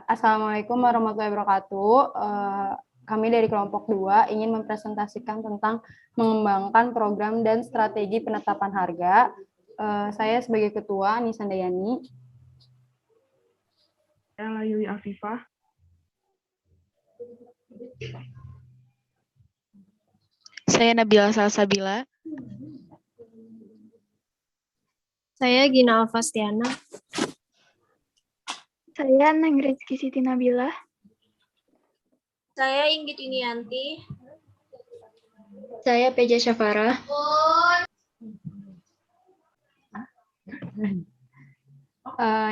Assalamualaikum warahmatullahi wabarakatuh. Kami dari kelompok 2 ingin mempresentasikan tentang mengembangkan program dan strategi penetapan harga. Saya sebagai ketua, Nisa Dayani. Saya Layuli Afifah. Saya Nabila Salsabila. Saya Gina Alfastiana. Saya Neng Rizky Siti Nabila. Saya Inggit Inianti. Saya Peja Syafara.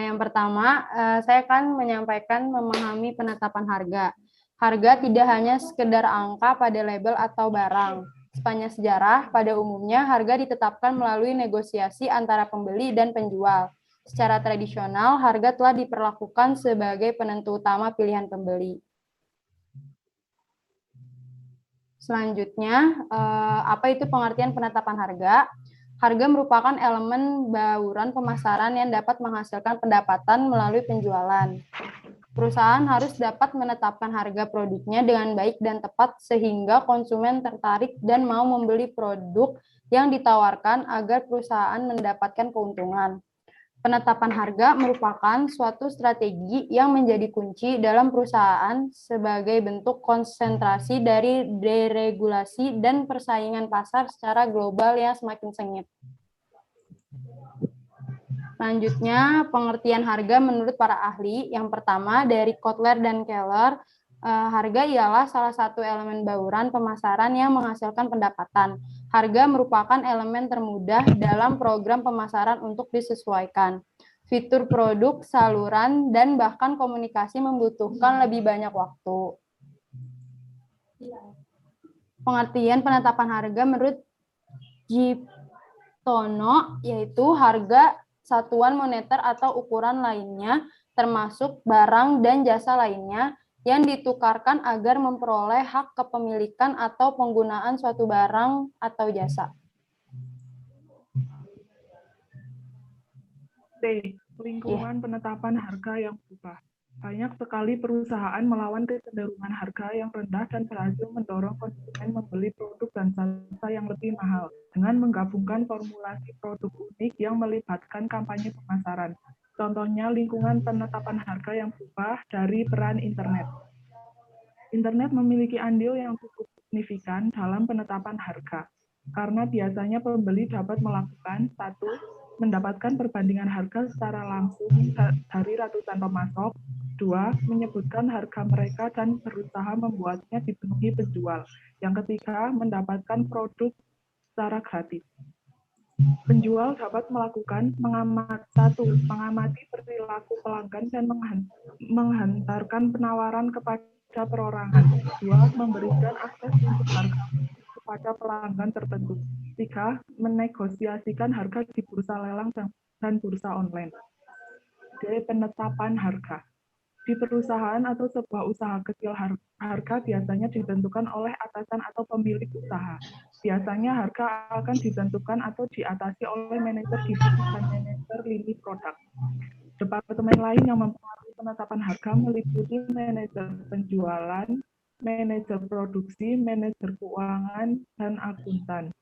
Yang pertama, saya akan menyampaikan memahami penetapan harga. Harga tidak hanya sekedar angka pada label atau barang. Sepanjang sejarah, pada umumnya harga ditetapkan melalui negosiasi antara pembeli dan penjual. Secara tradisional, harga telah diperlakukan sebagai penentu utama pilihan pembeli. Selanjutnya, apa itu pengertian penetapan harga? Harga merupakan elemen bauran pemasaran yang dapat menghasilkan pendapatan melalui penjualan. Perusahaan harus dapat menetapkan harga produknya dengan baik dan tepat sehingga konsumen tertarik dan mau membeli produk yang ditawarkan agar perusahaan mendapatkan keuntungan. Penetapan harga merupakan suatu strategi yang menjadi kunci dalam perusahaan sebagai bentuk konsentrasi dari deregulasi dan persaingan pasar secara global yang semakin sengit. Selanjutnya, pengertian harga menurut para ahli. Yang pertama, dari Kotler dan Keller, harga ialah salah satu elemen bauran pemasaran yang menghasilkan pendapatan. Harga merupakan elemen termudah dalam program pemasaran untuk disesuaikan. Fitur produk, saluran, dan bahkan komunikasi membutuhkan lebih banyak waktu. Pengertian penetapan harga menurut Giptono yaitu harga satuan moneter atau ukuran lainnya, termasuk barang dan jasa lainnya, yang ditukarkan agar memperoleh hak kepemilikan atau penggunaan suatu barang atau jasa. T. Lingkungan penetapan harga yang berubah. Banyak sekali perusahaan melawan kecenderungan harga yang rendah dan berhasil mendorong konsumen membeli produk dan jasa yang lebih mahal dengan menggabungkan formulasi produk unik yang melibatkan kampanye pemasaran. Contohnya lingkungan penetapan harga yang berubah dari peran internet. Internet memiliki andil yang cukup signifikan dalam penetapan harga, karena biasanya pembeli dapat melakukan 1. Mendapatkan perbandingan harga secara langsung dari ratusan pemasok, 2. Menyebutkan harga mereka dan berusaha membuatnya dipenuhi penjual. Yang ketiga, mendapatkan produk secara gratis. Penjual dapat melakukan mengamati perilaku pelanggan dan menghantarkan penawaran kepada perorangan. 2. Memberikan akses untuk harga kepada pelanggan tertentu. 3. Menegosiasikan harga di bursa lelang dan bursa online. D. Penetapan harga. Di perusahaan atau sebuah usaha kecil, harga biasanya ditentukan oleh atasan atau pemilik usaha. Biasanya harga akan ditentukan atau diatasi oleh manajer divisi dan manajer lini produk. Departemen lain yang mempengaruhi penetapan harga meliputi manajer penjualan, manajer produksi, manajer keuangan, dan akuntan.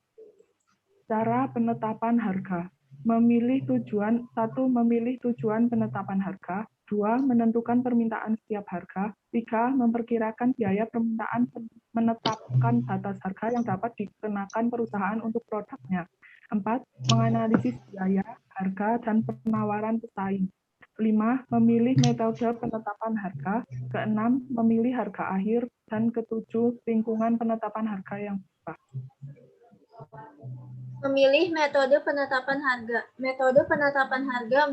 Cara penetapan harga. Memilih tujuan. 1. Memilih tujuan penetapan harga. 2. Menentukan permintaan setiap harga. 3. Memperkirakan biaya permintaan menetapkan batas harga yang dapat dikenakan perusahaan untuk produknya. 4. Menganalisis biaya, harga, dan penawaran pesaing. 5. Memilih metode penetapan harga. Keenam, memilih harga akhir. Dan ketujuh, lingkungan penetapan harga yang berubah. Memilih metode penetapan harga. Metode penetapan harga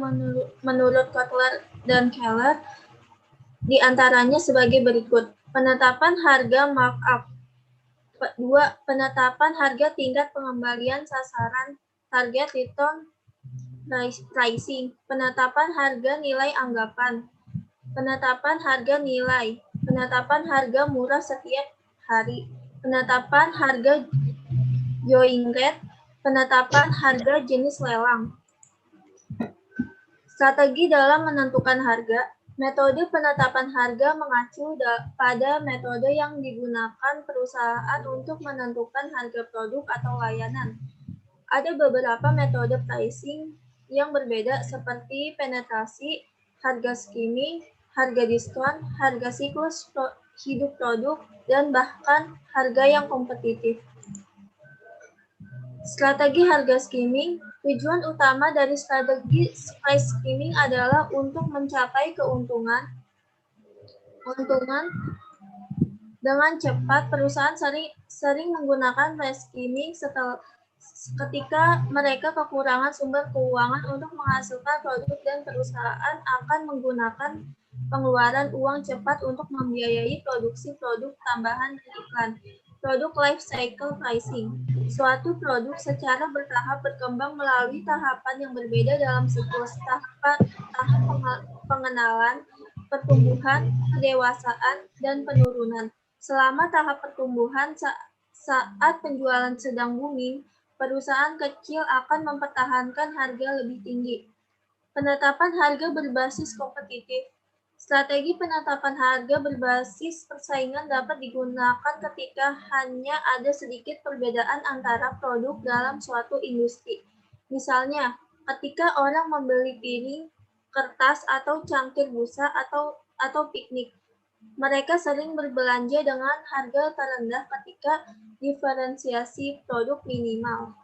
menurut Kotler dan Keller diantaranya sebagai berikut. Penetapan harga markup. 2. Penetapan harga tingkat pengembalian sasaran target return pricing. Penetapan harga nilai anggapan. Penetapan harga nilai. Penetapan harga murah setiap hari. Penetapan harga going rate. Penetapan harga jenis lelang. Strategi dalam menentukan harga. Metode penetapan harga mengacu pada metode yang digunakan perusahaan untuk menentukan harga produk atau layanan. Ada beberapa metode pricing yang berbeda seperti penetrasi, harga skimming, harga diskon, harga siklus hidup produk, dan bahkan harga yang kompetitif. Strategi harga skimming. Tujuan utama dari strategi price skimming adalah untuk mencapai keuntungan dengan cepat. Perusahaan sering menggunakan price skimming ketika mereka kekurangan sumber keuangan untuk menghasilkan produk dan perusahaan akan menggunakan pengeluaran uang cepat untuk membiayai produksi produk tambahan dan iklan. Produk life cycle pricing. Suatu produk secara bertahap berkembang melalui tahapan yang berbeda dalam siklus tahap pengenalan, pertumbuhan, pendewasaan, dan penurunan. Selama tahap pertumbuhan saat penjualan sedang booming, perusahaan kecil akan mempertahankan harga lebih tinggi. Penetapan harga berbasis kompetitif. Strategi penetapan harga berbasis persaingan dapat digunakan ketika hanya ada sedikit perbedaan antara produk dalam suatu industri. Misalnya, ketika orang membeli piring, kertas, atau cangkir busa atau piknik, mereka sering berbelanja dengan harga terendah ketika diferensiasi produk minimal.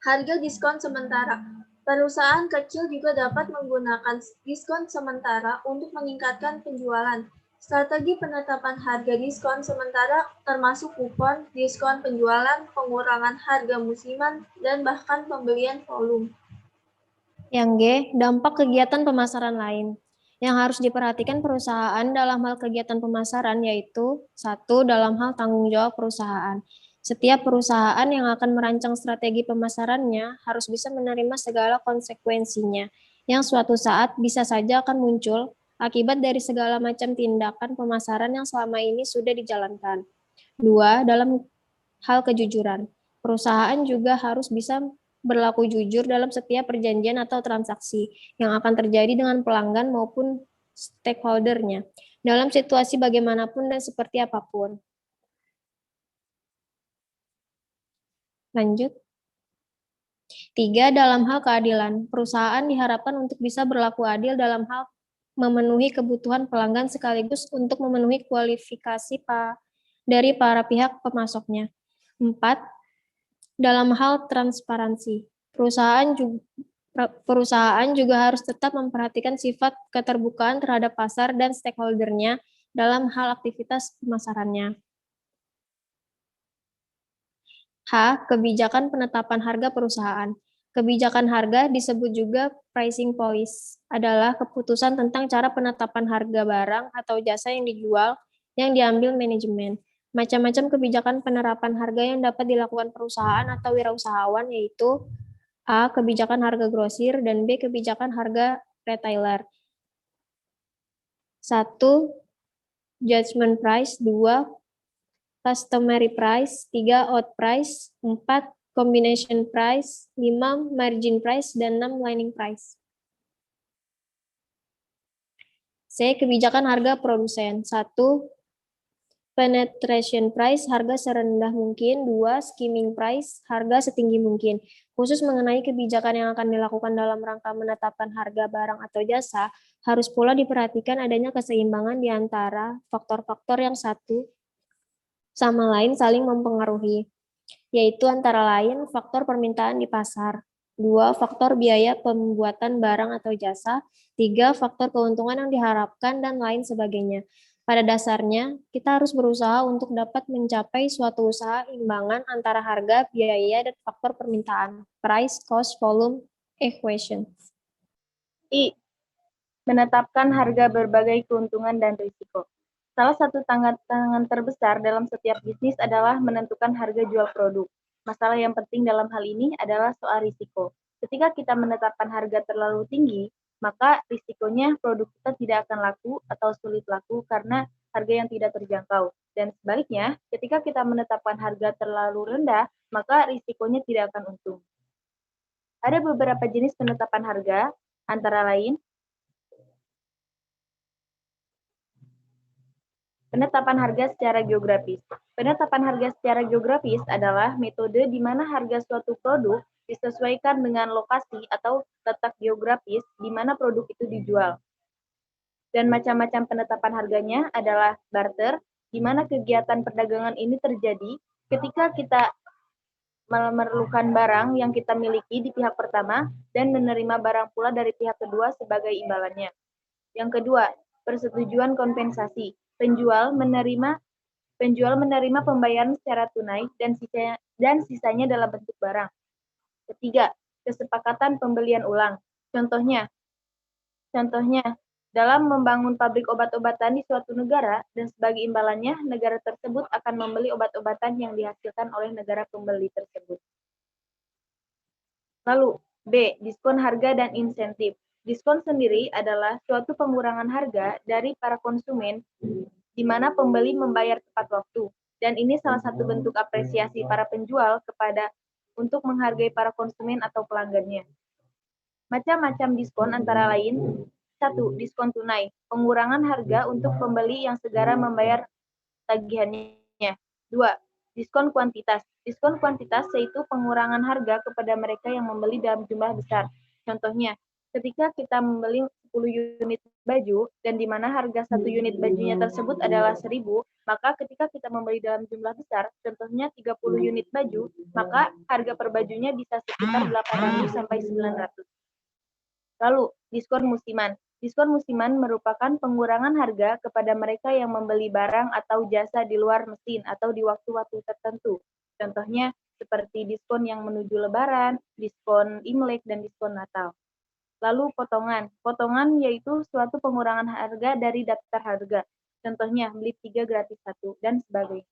Harga diskon sementara. Perusahaan kecil juga dapat menggunakan diskon sementara untuk meningkatkan penjualan. Strategi penetapan harga diskon sementara termasuk kupon, diskon penjualan, pengurangan harga musiman, dan bahkan pembelian volume. Yang G, dampak kegiatan pemasaran lain. Yang harus diperhatikan perusahaan dalam hal kegiatan pemasaran yaitu 1. Dalam hal tanggung jawab perusahaan. Setiap perusahaan yang akan merancang strategi pemasarannya harus bisa menerima segala konsekuensinya yang suatu saat bisa saja akan muncul akibat dari segala macam tindakan pemasaran yang selama ini sudah dijalankan. 2. Dalam hal kejujuran. Perusahaan juga harus bisa berlaku jujur dalam setiap perjanjian atau transaksi yang akan terjadi dengan pelanggan maupun stakeholder-nya dalam situasi bagaimanapun dan seperti apapun. Lanjut. 3. Dalam hal keadilan. Perusahaan diharapkan untuk bisa berlaku adil dalam hal memenuhi kebutuhan pelanggan sekaligus untuk memenuhi kualifikasi dari para pihak pemasoknya. 4. Dalam hal transparansi. Perusahaan juga harus tetap memperhatikan sifat keterbukaan terhadap pasar dan stakeholder-nya dalam hal aktivitas pemasarannya. H. Kebijakan penetapan harga perusahaan. Kebijakan harga disebut juga pricing policy, adalah keputusan tentang cara penetapan harga barang atau jasa yang dijual yang diambil manajemen. Macam-macam kebijakan penerapan harga yang dapat dilakukan perusahaan atau wirausahawan yaitu A. Kebijakan harga grosir dan B. Kebijakan harga retailer. 1. Judgment price, 2. Customary price, 3. Out price, 4. Combination price, 5. Margin price, dan 6. Lining price. C. Kebijakan harga produsen. 1. Penetration price, harga serendah mungkin. 2. Skimming price, harga setinggi mungkin. Khusus mengenai kebijakan yang akan dilakukan dalam rangka menetapkan harga barang atau jasa, harus pula diperhatikan adanya keseimbangan di antara faktor-faktor yang satu sama lain saling mempengaruhi, yaitu antara lain faktor permintaan di pasar, 2. Faktor biaya pembuatan barang atau jasa, 3. Faktor keuntungan yang diharapkan, dan lain sebagainya. Pada dasarnya, kita harus berusaha untuk dapat mencapai suatu usaha imbangan antara harga, biaya, dan faktor permintaan, price, cost, volume, equation. I. Menetapkan harga berbagai keuntungan dan risiko. Salah satu tantangan terbesar dalam setiap bisnis adalah menentukan harga jual produk. Masalah yang penting dalam hal ini adalah soal risiko. Ketika kita menetapkan harga terlalu tinggi, maka risikonya produk kita tidak akan laku atau sulit laku karena harga yang tidak terjangkau. Dan sebaliknya, ketika kita menetapkan harga terlalu rendah, maka risikonya tidak akan untung. Ada beberapa jenis penetapan harga, antara lain penetapan harga secara geografis. Penetapan harga secara geografis adalah metode di mana harga suatu produk disesuaikan dengan lokasi atau letak geografis di mana produk itu dijual. Dan macam-macam penetapan harganya adalah barter, di mana kegiatan perdagangan ini terjadi ketika kita memerlukan barang yang kita miliki di pihak pertama dan menerima barang pula dari pihak kedua sebagai imbalannya. Yang kedua, persetujuan kompensasi. Penjual menerima pembayaran secara tunai dan sisanya dalam bentuk barang. Ketiga, kesepakatan pembelian ulang. Contohnya, dalam membangun pabrik obat-obatan di suatu negara dan sebagai imbalannya, negara tersebut akan membeli obat-obatan yang dihasilkan oleh negara pembeli tersebut. Lalu, B. Diskon harga dan insentif. Diskon sendiri adalah suatu pengurangan harga dari para konsumen di mana pembeli membayar tepat waktu. Dan ini salah satu bentuk apresiasi para penjual untuk menghargai para konsumen atau pelanggannya. Macam-macam diskon antara lain, 1. Diskon tunai, pengurangan harga untuk pembeli yang segera membayar tagihannya. 2. Diskon kuantitas. Diskon kuantitas yaitu pengurangan harga kepada mereka yang membeli dalam jumlah besar. Contohnya, ketika kita membeli 10 unit baju dan di mana harga 1 unit bajunya tersebut adalah 1.000, maka ketika kita membeli dalam jumlah besar, contohnya 30 unit baju, maka harga per bajunya bisa sekitar 800 sampai 900. Lalu, diskon musiman. Diskon musiman merupakan pengurangan harga kepada mereka yang membeli barang atau jasa di luar mesin atau di waktu-waktu tertentu. Contohnya seperti diskon yang menuju Lebaran, diskon Imlek, dan diskon Natal. Lalu potongan. Potongan yaitu suatu pengurangan harga dari daftar harga. Contohnya beli 3 gratis 1 dan sebagainya.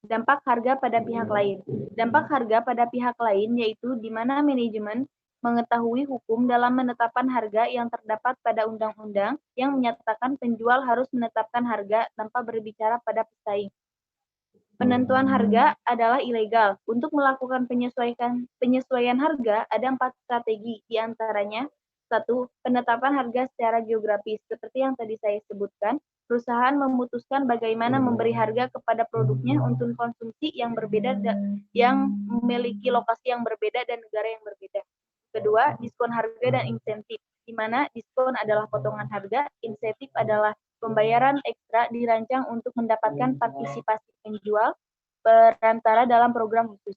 Dampak harga pada pihak lain. Dampak harga pada pihak lain yaitu di mana manajemen mengetahui hukum dalam menetapkan harga yang terdapat pada undang-undang yang menyatakan penjual harus menetapkan harga tanpa berbicara pada pesaing. Penentuan harga adalah ilegal. Untuk melakukan penyesuaian harga ada 4 strategi, di antaranya 1. Penetapan harga secara geografis. Seperti yang tadi saya sebutkan, perusahaan memutuskan bagaimana memberi harga kepada produknya untuk konsumsi yang berbeda yang memiliki lokasi yang berbeda dan negara yang berbeda. Kedua, diskon harga dan insentif, di mana diskon adalah potongan harga, insentif adalah pembayaran ekstra dirancang untuk mendapatkan partisipasi penjual perantara dalam program khusus.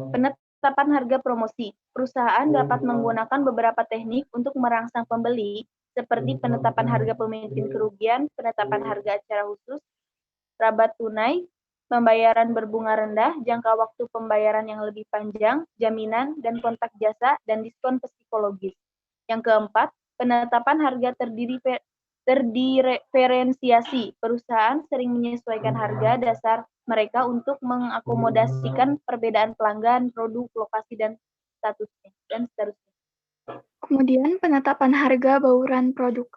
Penetapan harga promosi. Perusahaan dapat menggunakan beberapa teknik untuk merangsang pembeli, seperti penetapan harga pemimpin kerugian, penetapan harga acara khusus, rabat tunai, pembayaran berbunga rendah, jangka waktu pembayaran yang lebih panjang, jaminan, dan kontak jasa, dan diskon psikologis. Yang keempat, penetapan harga terdiferensiasi. Perusahaan sering menyesuaikan harga dasar mereka untuk mengakomodasikan perbedaan pelanggan, produk, lokasi, dan seterusnya. Kemudian penetapan harga bauran produk.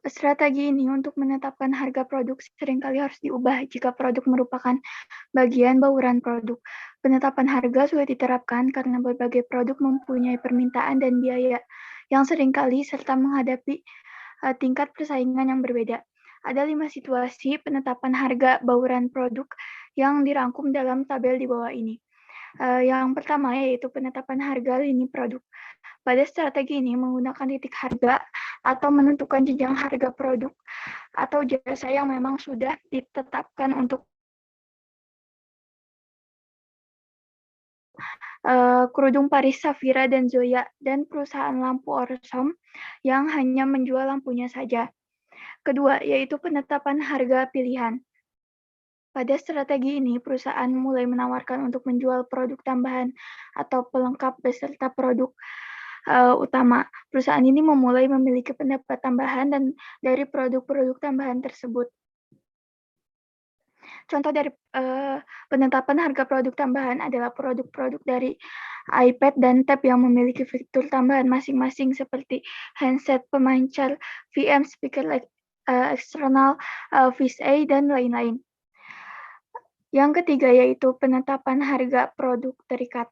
Strategi ini untuk menetapkan harga produk seringkali harus diubah jika produk merupakan bagian bauran produk. Penetapan harga sudah diterapkan karena berbagai produk mempunyai permintaan dan biaya yang seringkali serta menghadapi tingkat persaingan yang berbeda. Ada 5 situasi penetapan harga bauran produk yang dirangkum dalam tabel di bawah ini. Yang pertama yaitu penetapan harga lini produk. Pada strategi ini menggunakan titik harga atau menentukan jenjang harga produk atau jasa yang memang sudah ditetapkan untuk kerudung Paris Safira dan Zoya dan perusahaan lampu Orsom yang hanya menjual lampunya saja. Kedua, yaitu penetapan harga pilihan. Pada strategi ini, perusahaan mulai menawarkan untuk menjual produk tambahan atau pelengkap beserta produk utama. Perusahaan ini memulai memiliki pendapat tambahan dan dari produk-produk tambahan tersebut. Contoh dari penetapan harga produk tambahan adalah produk-produk dari iPad dan tab yang memiliki fitur tambahan masing-masing seperti handset, pemancar, VM, speaker eksternal, VSA, dan lain-lain. Yang ketiga yaitu penetapan harga produk terikat.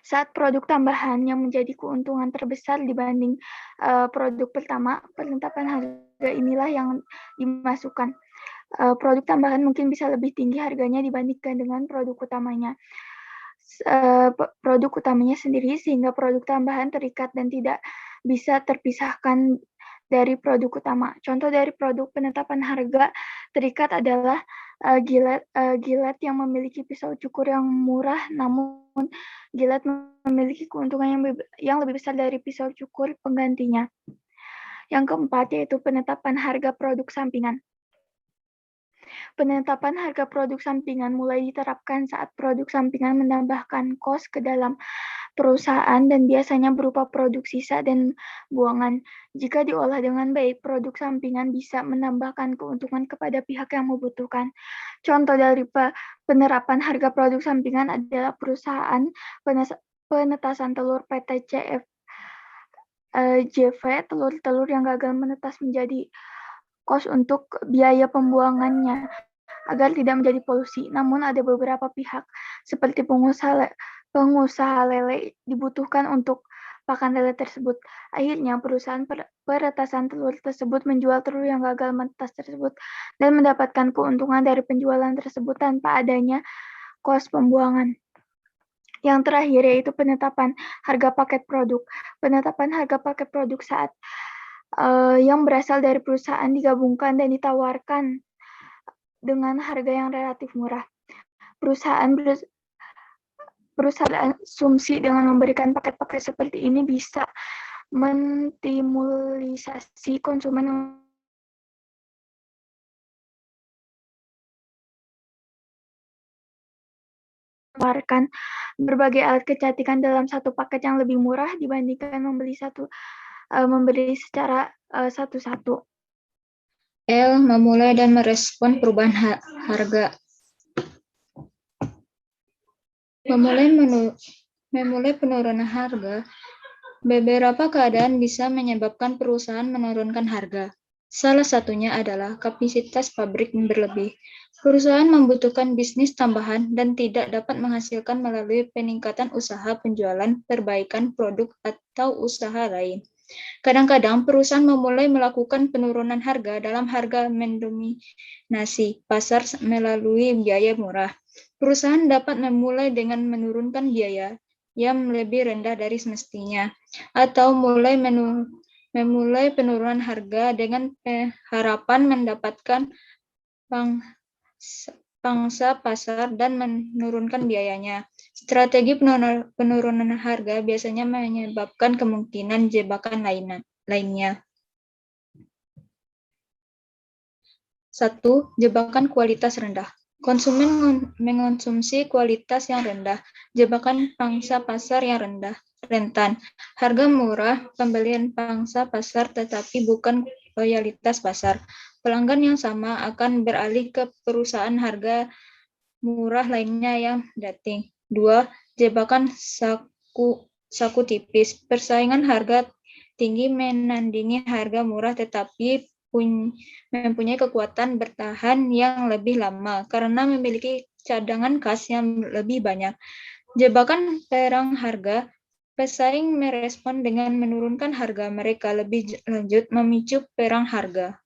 Saat produk tambahan yang menjadi keuntungan terbesar dibanding produk pertama, penetapan harga inilah yang dimasukkan. Produk tambahan mungkin bisa lebih tinggi harganya dibandingkan dengan produk utamanya. Produk utamanya sendiri sehingga produk tambahan terikat dan tidak bisa terpisahkan dari produk utama. Contoh dari produk penetapan harga terikat adalah Gillette yang memiliki pisau cukur yang murah, namun Gillette memiliki keuntungan yang lebih besar dari pisau cukur penggantinya. Yang keempat yaitu penetapan harga produk sampingan. Penetapan harga produk sampingan mulai diterapkan saat produk sampingan menambahkan kos ke dalam perusahaan dan biasanya berupa produk sisa dan buangan. Jika diolah dengan baik, produk sampingan bisa menambahkan keuntungan kepada pihak yang membutuhkan. Contoh dari penerapan harga produk sampingan adalah perusahaan penetasan telur PT JV, telur-telur yang gagal menetas menjadi kos untuk biaya pembuangannya agar tidak menjadi polusi. Namun ada beberapa pihak seperti pengusaha lele dibutuhkan untuk pakan lele tersebut. Akhirnya perusahaan peretasan telur tersebut menjual telur yang gagal menetas tersebut dan mendapatkan keuntungan dari penjualan tersebut tanpa adanya kos pembuangan. Yang terakhir yaitu penetapan harga paket produk. Penetapan harga paket produk saat yang berasal dari perusahaan digabungkan dan ditawarkan dengan harga yang relatif murah. Perusahaan asumsi dengan memberikan paket-paket seperti ini bisa menstimulisasi konsumen menawarkan berbagai alat kecantikan dalam satu paket yang lebih murah dibandingkan membeli secara satu-satu. L. Memulai dan merespon perubahan harga. Memulai penurunan harga. Beberapa keadaan bisa menyebabkan perusahaan menurunkan harga. Salah satunya adalah kapasitas pabrik berlebih. Perusahaan membutuhkan bisnis tambahan dan tidak dapat menghasilkan melalui peningkatan usaha penjualan, perbaikan produk, atau usaha lain. Kadang-kadang perusahaan memulai melakukan penurunan harga dalam harga mendominasi pasar melalui biaya murah. Perusahaan dapat memulai dengan menurunkan biaya yang lebih rendah dari semestinya, atau memulai penurunan harga dengan harapan mendapatkan pangsa pasar dan menurunkan biayanya. Strategi penurunan harga biasanya menyebabkan kemungkinan jebakan lainnya. 1. Jebakan kualitas rendah. Konsumen mengonsumsi kualitas yang rendah. Jebakan pangsa pasar yang rentan. Harga murah, pembelian pangsa pasar tetapi bukan loyalitas pasar. Pelanggan yang sama akan beralih ke perusahaan harga murah lainnya yang dating. 2. Jebakan saku tipis. Persaingan harga tinggi menandingi harga murah tetapi mempunyai kekuatan bertahan yang lebih lama karena memiliki cadangan kas yang lebih banyak. Jebakan perang harga. Pesaing merespon dengan menurunkan harga mereka lebih lanjut memicu perang harga.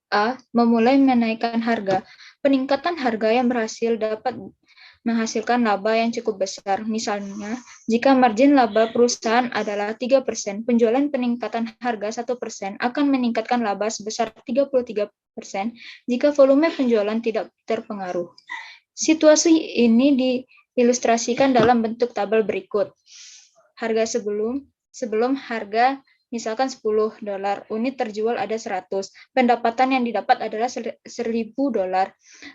A. Memulai menaikkan harga. Peningkatan harga yang berhasil dapat menghasilkan laba yang cukup besar. Misalnya, jika margin laba perusahaan adalah 3%, penjualan peningkatan harga 1% akan meningkatkan laba sebesar 33% jika volume penjualan tidak terpengaruh. Situasi ini diilustrasikan dalam bentuk tabel berikut. Harga sebelum harga misalkan $10, unit terjual ada 100. Pendapatan yang didapat adalah $1.000.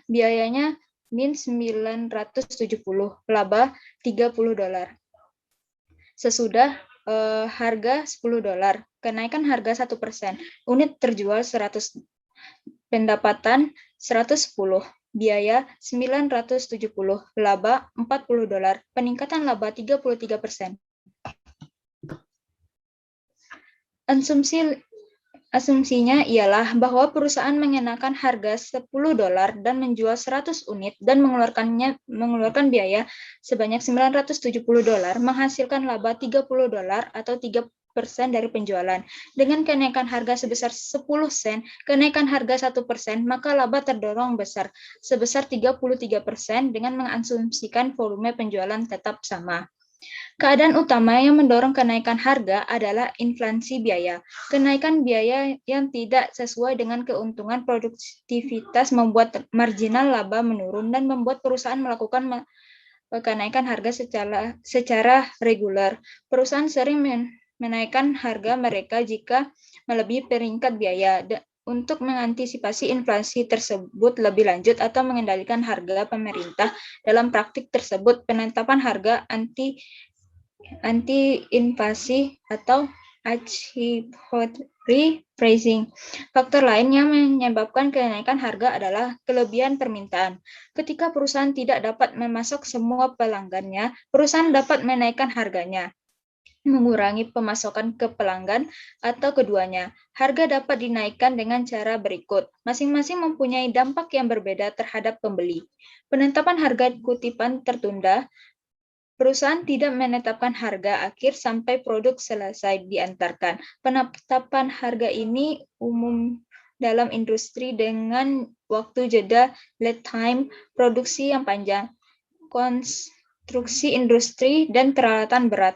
Biayanya min 970, laba $30. Sesudah harga $10, kenaikan harga 1%, unit terjual 100, pendapatan 110, biaya 970, laba $40, peningkatan laba 33%. Asumsinya ialah bahwa perusahaan mengenakan harga $10 dan menjual 100 unit dan mengeluarkan biaya sebanyak $970, menghasilkan laba $30 atau 3% dari penjualan. Dengan kenaikan harga sebesar 10 sen, kenaikan harga 1%, maka laba terdorong besar sebesar 33% dengan mengasumsikan volume penjualan tetap sama. Keadaan utama yang mendorong kenaikan harga adalah inflasi biaya. Kenaikan biaya yang tidak sesuai dengan keuntungan produktivitas membuat marginal laba menurun dan membuat perusahaan melakukan kenaikan harga secara reguler. Perusahaan sering menaikkan harga mereka jika melebihi peringkat biaya untuk mengantisipasi inflasi tersebut lebih lanjut atau mengendalikan harga pemerintah. Dalam praktik tersebut, penetapan harga anti-inflasi atau anticipatory pricing. Faktor lain yang menyebabkan kenaikan harga adalah kelebihan permintaan. Ketika perusahaan tidak dapat memasok semua pelanggannya, perusahaan dapat menaikkan harganya, mengurangi pemasokan ke pelanggan, atau keduanya. Harga dapat dinaikkan dengan cara berikut. Masing-masing mempunyai dampak yang berbeda terhadap pembeli. Penetapan harga kutipan tertunda. Perusahaan tidak menetapkan harga akhir sampai produk selesai diantarkan. Penetapan harga ini umum dalam industri dengan waktu jeda lead time, produksi yang panjang, konstruksi industri, dan peralatan berat.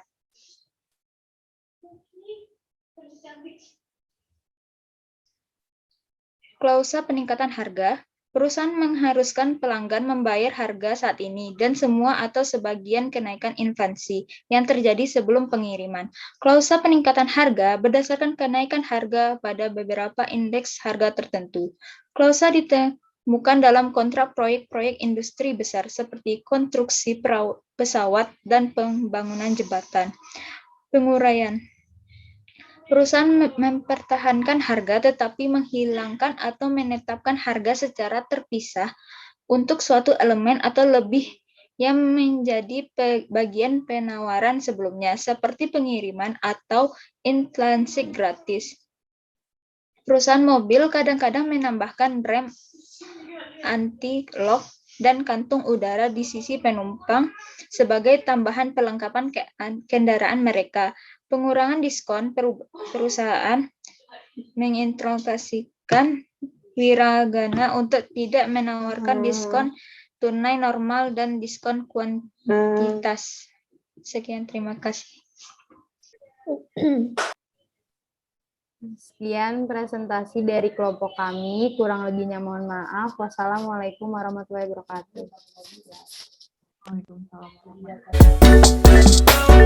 Klausa peningkatan harga. Perusahaan mengharuskan pelanggan membayar harga saat ini dan semua atau sebagian kenaikan inflasi yang terjadi sebelum pengiriman. Klausa peningkatan harga berdasarkan kenaikan harga pada beberapa indeks harga tertentu. Klausa ditemukan dalam kontrak proyek-proyek industri besar seperti konstruksi pesawat dan pembangunan jembatan. Penguraian. Perusahaan mempertahankan harga tetapi menghilangkan atau menetapkan harga secara terpisah untuk suatu elemen atau lebih yang menjadi bagian penawaran sebelumnya, seperti pengiriman atau installasi gratis. Perusahaan mobil kadang-kadang menambahkan rem anti-lock dan kantung udara di sisi penumpang sebagai tambahan perlengkapan kendaraan mereka. Pengurangan diskon. Perusahaan mengintroduksikan wiragana untuk tidak menawarkan diskon tunai normal dan diskon kuantitas. Sekian, terima kasih. Sekian presentasi dari kelompok kami. Kurang lebihnya mohon maaf. Wassalamualaikum warahmatullahi wabarakatuh. Waalaikumsalam warahmatullahi wabarakatuh.